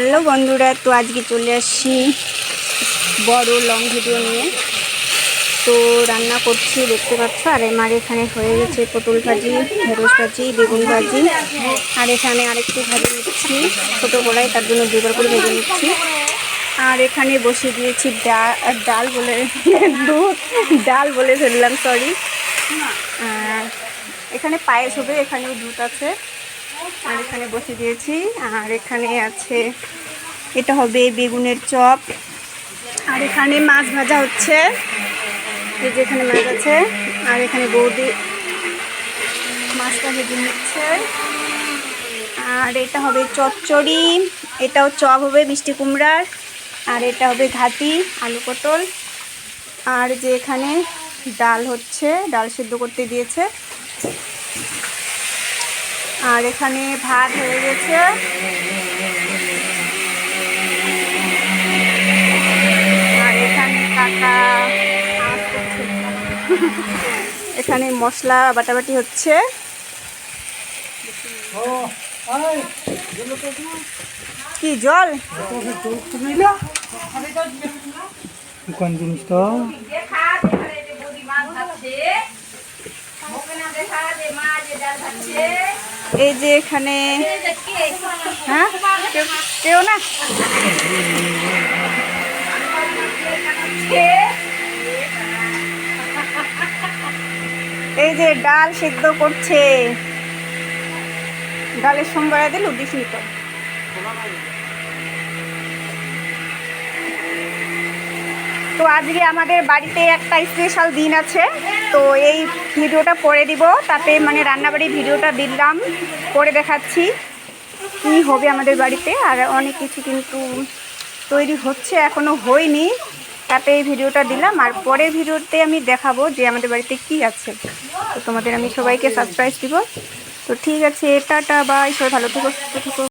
Hello বন্ধুরা, তো আজকে চলে আসছি বড় লং ভিডিও নিয়ে। তো রান্না করছি দেখতে পাচ্ছ। আর আমার এখানে হয়ে গেছে পটল ভাজি, ঢেঁড়স ভাজি, বেগুন ভাজি। আর এখানে আরেকটু ভাজি নিচ্ছি ছোটো কড়াই, তার জন্য দুবার করে ভেজে নিচ্ছি। আর এখানে বসিয়ে দিয়েছি ডাল বলে ফেললাম, সরি। এখানে পায়েস হবে, এখানেও দুধ আছে। আর এখানে বসে দিয়েছি। আর এখানে আছে, এটা হবে বেগুনের চপ। আর এখানে মাছ ভাজা হচ্ছে, এই যে এখানে মাছ আছে। আর এখানে বৌদি মাছটা ভেজে নিচ্ছে। আর এটা হবে চচ্চড়ি, এটাও চপ হবে মিষ্টি কুমড়ার। আর এটা হবে ঘাটি আলু পটল। আর যে এখানে ডাল হচ্ছে, ডাল সিদ্ধ করতে দিয়েছে। আর এখানে ভাত হয়ে গেছে। আর এখানে কাকা এখানে মশলা বাটাবাটি হচ্ছে। কি জল কোন জিনিসটা? এই যে এখানে, হ্যাঁ কেউ না, এই যে ডাল সিদ্ধ করছে। ডালের সম্বরা দিল দিস নি তো। তো আজকে আমাদের বাড়িতে একটা স্পেশাল দিন আছে, তো এই ভিডিওটা করে দিব। তাতে মানে রান্নাবাড়ির ভিডিওটা দিলাম, করে দেখাচ্ছি কী হবে আমাদের বাড়িতে। আর অনেক কিছু কিন্তু তৈরি হচ্ছে, এখনও হয়নি, তাতে এই ভিডিওটা দিলাম। আর পরের ভিডিওতে আমি দেখাবো যে আমাদের বাড়িতে কি আছে। তো তোমাদের আমি সবাইকে সারপ্রাইজ দিব। তো ঠিক আছে, টাটা বাই, সবাই ভালো থেকো, সুস্থ থেকো।